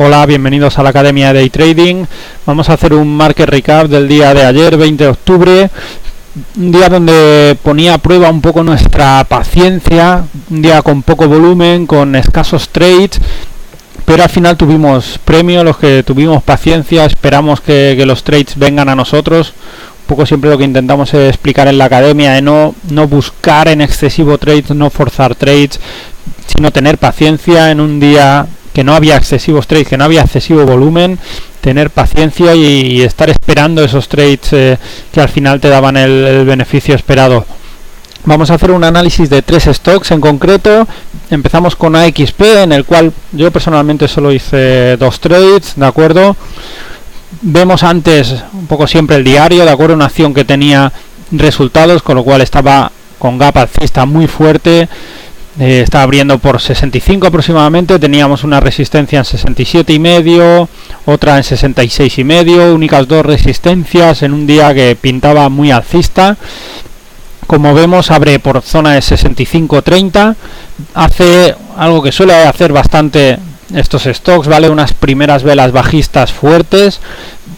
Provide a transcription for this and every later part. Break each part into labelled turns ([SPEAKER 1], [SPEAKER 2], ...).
[SPEAKER 1] Hola, bienvenidos a la Academia de Day Trading. Vamos a hacer un market recap del día de ayer, 20 de octubre. Un día donde ponía a prueba un poco nuestra paciencia, un día con poco volumen, con escasos trades, pero al final tuvimos premio, los que tuvimos paciencia, esperamos que los trades vengan a nosotros. Un poco siempre lo que intentamos es explicar en la academia, de no buscar en excesivo trades, no forzar trades, sino tener paciencia en un día que no había excesivos trades, que no había excesivo volumen, tener paciencia y estar esperando esos trades que al final te daban el beneficio esperado. Vamos a hacer un análisis de 3 stocks en concreto. Empezamos con AXP, en el cual yo personalmente solo hice 2 trades, ¿de acuerdo? Vemos antes un poco siempre el diario, ¿de acuerdo? Una acción que tenía resultados, con lo cual estaba con gap alcista muy fuerte. Estaba abriendo por 65 aproximadamente, teníamos una resistencia en 67,5, otra en 66,5, únicas 2 resistencias en un día que pintaba muy alcista. Como vemos, abre por zona de 65,30, hace algo que suele hacer bastante estos stocks, ¿vale? Unas primeras velas bajistas fuertes,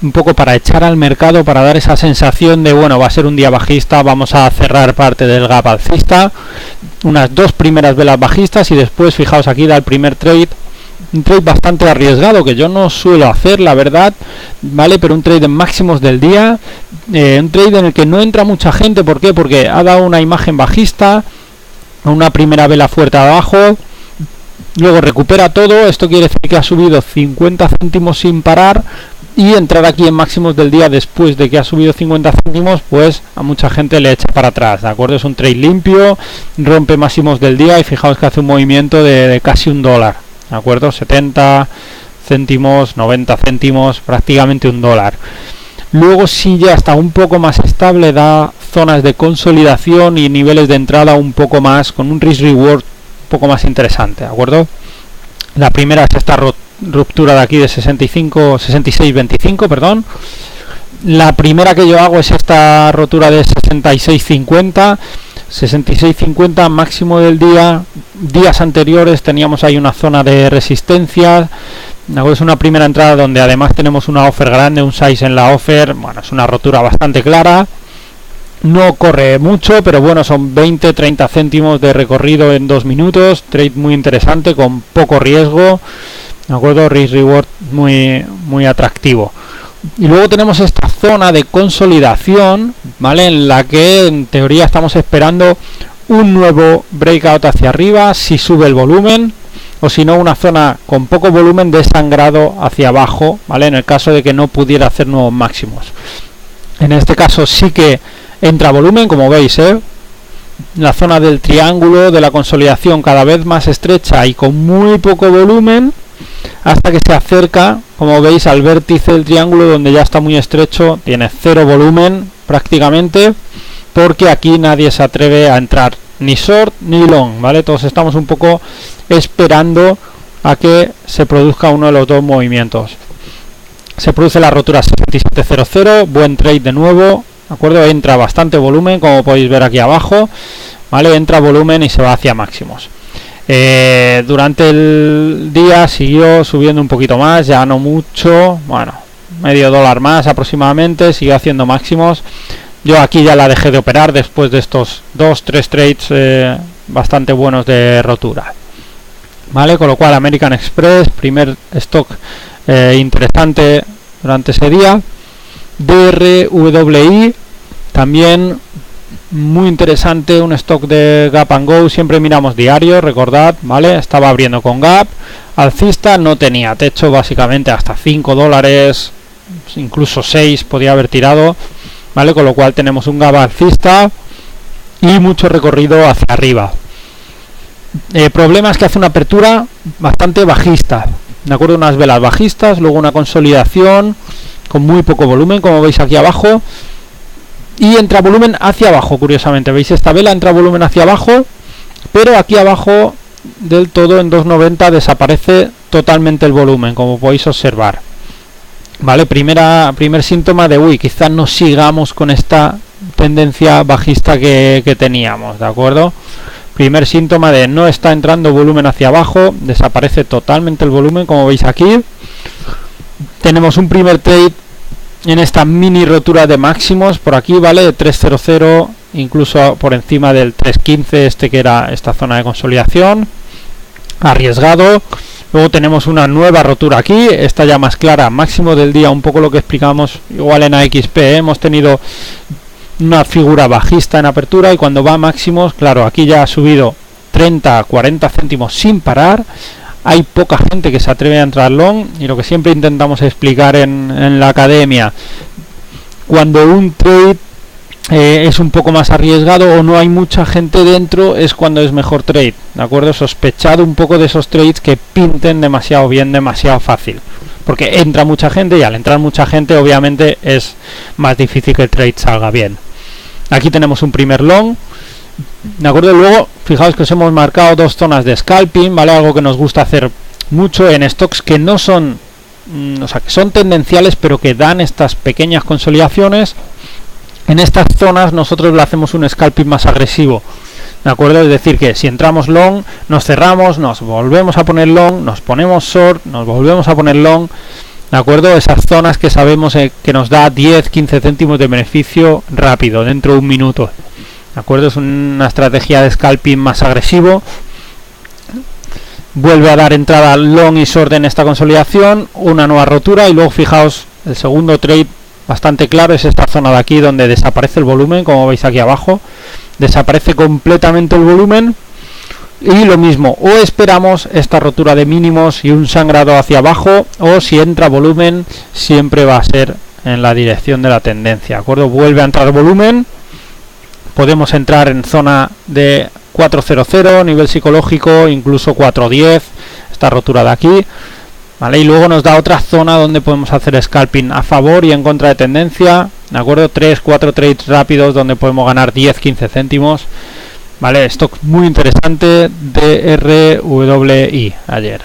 [SPEAKER 1] un poco para echar al mercado, para dar esa sensación de, bueno, va a ser un día bajista, vamos a cerrar parte del gap alcista. Unas 2 primeras velas bajistas y después, fijaos, aquí da el primer trade, un trade bastante arriesgado que yo no suelo hacer, la verdad, ¿vale? Pero un trade en máximos del día, un trade en el que no entra mucha gente. ¿Por qué? Porque ha dado una imagen bajista, una primera vela fuerte abajo, luego recupera todo. Esto quiere decir que ha subido 50 céntimos sin parar, y entrar aquí en máximos del día después de que ha subido 50 céntimos, pues a mucha gente le echa para atrás, ¿de acuerdo? Es un trade limpio, rompe máximos del día y fijaos que hace un movimiento de casi $1, ¿de acuerdo? 70 céntimos, 90 céntimos, prácticamente $1. Luego sí ya está un poco más estable, da zonas de consolidación y niveles de entrada un poco más, con un risk reward un poco más interesante, ¿de acuerdo? La primera es esta ruptura de aquí de 66.25, perdón. La primera que yo hago es esta rotura de 66.50 máximo del día. Días anteriores teníamos ahí una zona de resistencia. Es una primera entrada donde además tenemos una offer grande, un size en la offer. Bueno, es una rotura bastante clara. No corre mucho, pero bueno, son 20-30 céntimos de recorrido en 2 minutos. Trade muy interesante, con poco riesgo, ¿de acuerdo? Risk reward muy atractivo. Y luego tenemos esta zona de consolidación, ¿vale? En la que en teoría estamos esperando un nuevo breakout hacia arriba, si sube el volumen, o si no, una zona con poco volumen de sangrado hacia abajo, ¿vale? En el caso de que no pudiera hacer nuevos máximos. En este caso sí que entra volumen, como veis, la zona del triángulo de la consolidación cada vez más estrecha y con muy poco volumen, hasta que se acerca, como veis, al vértice del triángulo, donde ya está muy estrecho, tiene 0 volumen prácticamente, porque aquí nadie se atreve a entrar ni short ni long, ¿vale? Todos estamos un poco esperando a que se produzca uno de los 2 movimientos. Se produce la rotura 67.00, buen trade de nuevo, ¿de acuerdo? Entra bastante volumen, como podéis ver aquí abajo, ¿vale? Entra volumen y se va hacia máximos. Durante el día siguió subiendo un poquito más, ya no mucho, bueno, $0,5 más aproximadamente, siguió haciendo máximos. Yo aquí ya la dejé de operar después de estos 2-3 trades bastante buenos de rotura, ¿vale? Con lo cual American Express, primer stock interesante durante ese día. DRWI también muy interesante, un stock de Gap and Go. Siempre miramos diario, recordad, ¿vale? Estaba abriendo con gap alcista, no tenía techo, básicamente hasta $5, incluso 6 podía haber tirado, ¿vale? Con lo cual tenemos un gap alcista y mucho recorrido hacia arriba. Problema es que hace una apertura bastante bajista, ¿de acuerdo? Unas velas bajistas, luego una consolidación con muy poco volumen, como veis aquí abajo, y entra volumen hacia abajo. Curiosamente, veis, esta vela entra volumen hacia abajo, pero aquí abajo del todo en 2.90 desaparece totalmente el volumen, como podéis observar, ¿vale? Primer síntoma de quizás no sigamos con esta tendencia bajista que teníamos, ¿de acuerdo? Primer síntoma de no está entrando volumen hacia abajo, desaparece totalmente el volumen, como veis aquí. tenemos un primer trade en esta mini rotura de máximos por aquí, ¿vale? De 3.00, incluso por encima del 3.15, que era esta zona de consolidación, arriesgado. Luego tenemos una nueva rotura aquí, esta ya más clara, máximo del día, un poco lo que explicamos igual en AXP, hemos tenido una figura bajista en apertura y cuando va a máximos, claro, aquí ya ha subido 30-40 céntimos sin parar. Hay poca gente que se atreve a entrar long y lo que siempre intentamos explicar en la academia, cuando un trade es un poco más arriesgado o no hay mucha gente dentro, es cuando es mejor trade, ¿de acuerdo? Sospechad un poco de esos trades que pinten demasiado bien, demasiado fácil, porque entra mucha gente y al entrar mucha gente obviamente es más difícil que el trade salga bien. Aquí tenemos un primer long, ¿de acuerdo? Luego, fijaos que os hemos marcado dos zonas de scalping, ¿vale? Algo que nos gusta hacer mucho en stocks que no son, o sea, que son tendenciales, pero que dan estas pequeñas consolidaciones. En estas zonas nosotros le hacemos un scalping más agresivo, ¿de acuerdo? Es decir, que si entramos long, nos cerramos, nos volvemos a poner long, nos ponemos short, nos volvemos a poner long, ¿de acuerdo? Esas zonas que sabemos que nos da 10-15 céntimos de beneficio rápido, dentro de un minuto. ¿De acuerdo? Es una estrategia de scalping más agresivo. Vuelve a dar entrada long y short en esta consolidación, una nueva rotura y luego fijaos, el segundo trade bastante claro es esta zona de aquí donde desaparece el volumen, como veis aquí abajo, desaparece completamente el volumen y lo mismo, o esperamos esta rotura de mínimos y un sangrado hacia abajo, o si entra volumen siempre va a ser en la dirección de la tendencia, ¿de acuerdo? Vuelve a entrar volumen. Podemos entrar en zona de 4.00, nivel psicológico, incluso 4.10, esta rotura de aquí, ¿vale? Y luego nos da otra zona donde podemos hacer scalping a favor y en contra de tendencia, ¿de acuerdo? 3-4 trades rápidos donde podemos ganar 10-15 céntimos, ¿vale? Stock muy interesante de RWI ayer.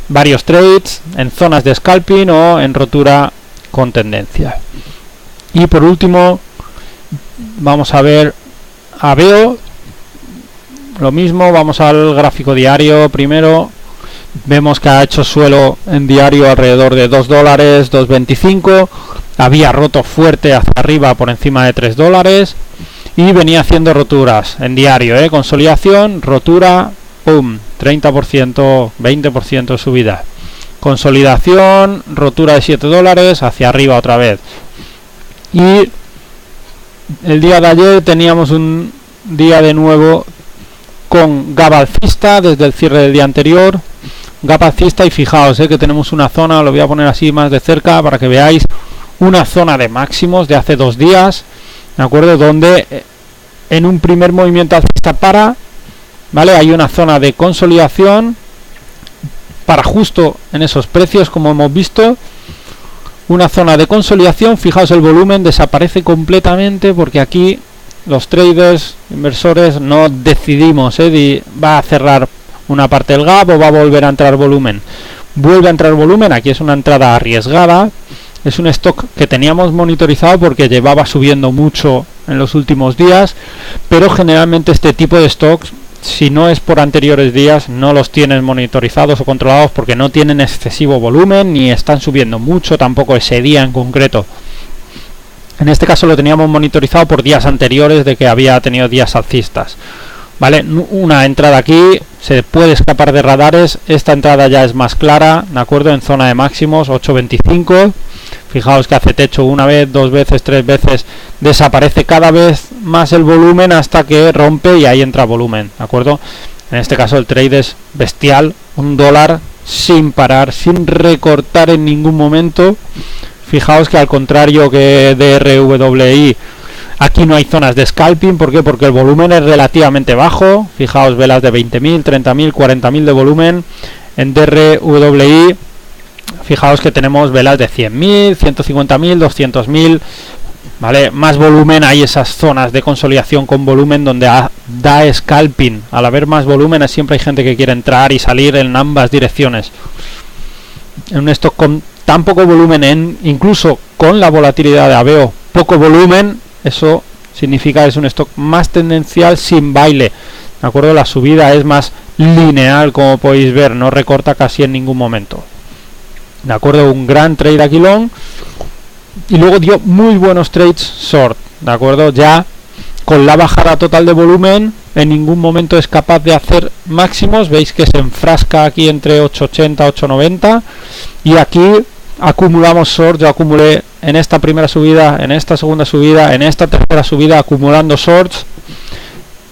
[SPEAKER 1] Varios trades en zonas de scalping o en rotura con tendencia. Y por último, vamos a ver AVEO, lo mismo, vamos al gráfico diario primero, vemos que ha hecho suelo en diario alrededor de $2, 2.25, había roto fuerte hacia arriba por encima de $3 y venía haciendo roturas en diario, consolidación, rotura, pum, 30%, 20% subida, consolidación, rotura de $7 hacia arriba otra vez. Y el día de ayer teníamos un día de nuevo con gap alcista desde el cierre del día anterior, gap alcista, y fijaos que tenemos una zona, lo voy a poner así más de cerca para que veáis, una zona de máximos de hace 2 días, ¿de acuerdo? Donde en un primer movimiento alcista ¿vale? Hay una zona de consolidación para justo en esos precios, como hemos visto, una zona de consolidación. Fijaos, el volumen desaparece completamente porque aquí los traders, inversores, no decidimos va a cerrar una parte del gap o va a volver a entrar volumen. Vuelve a entrar volumen, aquí es una entrada arriesgada, es un stock que teníamos monitorizado porque llevaba subiendo mucho en los últimos días, pero generalmente este tipo de stocks, si no es por anteriores días, no los tienen monitorizados o controlados porque no tienen excesivo volumen ni están subiendo mucho tampoco ese día en concreto. En este caso lo teníamos monitorizado por días anteriores de que había tenido días alcistas, ¿vale? Una entrada aquí, se puede escapar de radares, esta entrada ya es más clara, ¿de acuerdo? En zona de máximos, 8.25, fijaos que hace techo una vez, 2 veces, 3 veces, desaparece cada vez más el volumen hasta que rompe y ahí entra volumen, ¿de acuerdo? En este caso el trade es bestial, $1 sin parar, sin recortar en ningún momento. Fijaos que al contrario que de RWI, aquí no hay zonas de scalping. ¿Por qué? Porque el volumen es relativamente bajo. Fijaos, velas de 20.000, 30.000, 40.000 de volumen. En DRWI, fijaos que tenemos velas de 100.000, 150.000, 200.000. ¿Vale? Más volumen, hay esas zonas de consolidación con volumen donde da scalping. Al haber más volumen, siempre hay gente que quiere entrar y salir en ambas direcciones. En un stock con tan poco volumen, incluso con la volatilidad de AVEO, poco volumen, eso significa que es un stock más tendencial sin baile, ¿de acuerdo? La subida es más lineal, como podéis ver, no recorta casi en ningún momento. de acuerdo, un gran trade aquí long, y luego dio muy buenos trades short, de acuerdo, ya con la bajada total de volumen en ningún momento es capaz de hacer máximos. Veis que se enfrasca aquí entre 8.80 8.90 y aquí acumulamos short. Yo acumulé en esta primera subida, en esta segunda subida, en esta tercera subida, acumulando shorts.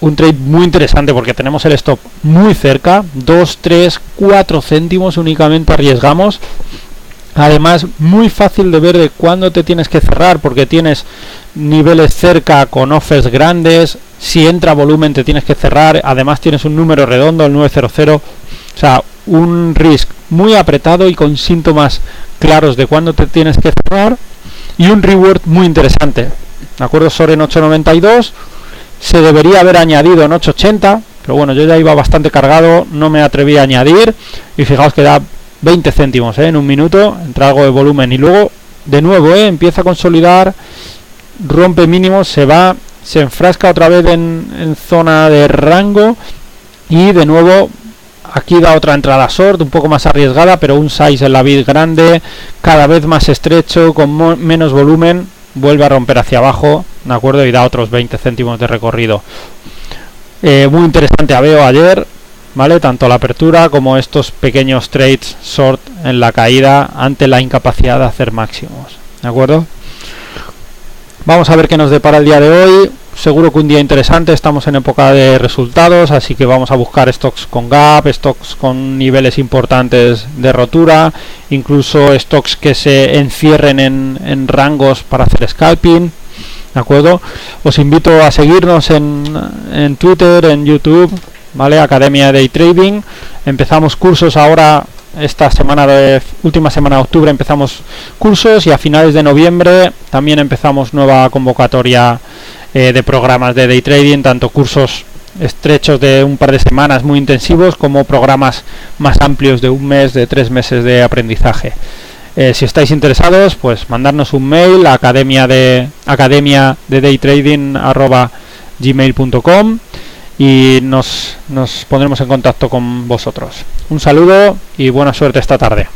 [SPEAKER 1] Un trade muy interesante porque tenemos el stop muy cerca, 2, 3, 4 céntimos únicamente arriesgamos. Además, muy fácil de ver de cuándo te tienes que cerrar, porque tienes niveles cerca con offers grandes. Si entra volumen te tienes que cerrar. Además tienes un número redondo, el 900. O sea, un risk muy apretado y con síntomas claros de cuándo te tienes que cerrar. Y un reward muy interesante. ¿De acuerdo? Short en 8.92. Se debería haber añadido en 8.80. Pero bueno, yo ya iba bastante cargado. No me atreví a añadir. Y fijaos que da 20 céntimos en un minuto, entra algo de volumen y luego de nuevo empieza a consolidar, rompe mínimos, se va, se enfrasca otra vez en zona de rango y de nuevo aquí da otra entrada short un poco más arriesgada, pero un size en la bid grande, cada vez más estrecho, con menos volumen, vuelve a romper hacia abajo, de acuerdo, y da otros 20 céntimos de recorrido. Muy interesante veo ayer, ¿vale? Tanto la apertura como estos pequeños trades short en la caída ante la incapacidad de hacer máximos, ¿de acuerdo? Vamos a ver qué nos depara el día de hoy. Seguro que un día interesante, estamos en época de resultados, así que vamos a buscar stocks con gap, stocks con niveles importantes de rotura, incluso stocks que se encierren en rangos para hacer scalping, ¿de acuerdo? Os invito a seguirnos en Twitter, en YouTube, ¿vale? Academia Day Trading. Empezamos cursos ahora, esta semana última semana de octubre empezamos cursos y a finales de noviembre también empezamos nueva convocatoria de programas de Day Trading, tanto cursos estrechos de un par de semanas muy intensivos como programas más amplios de un mes, de 3 meses de aprendizaje. Si estáis interesados, pues mandarnos un mail a academiadedaytrading@gmail.com y nos pondremos en contacto con vosotros. Un saludo y buena suerte esta tarde.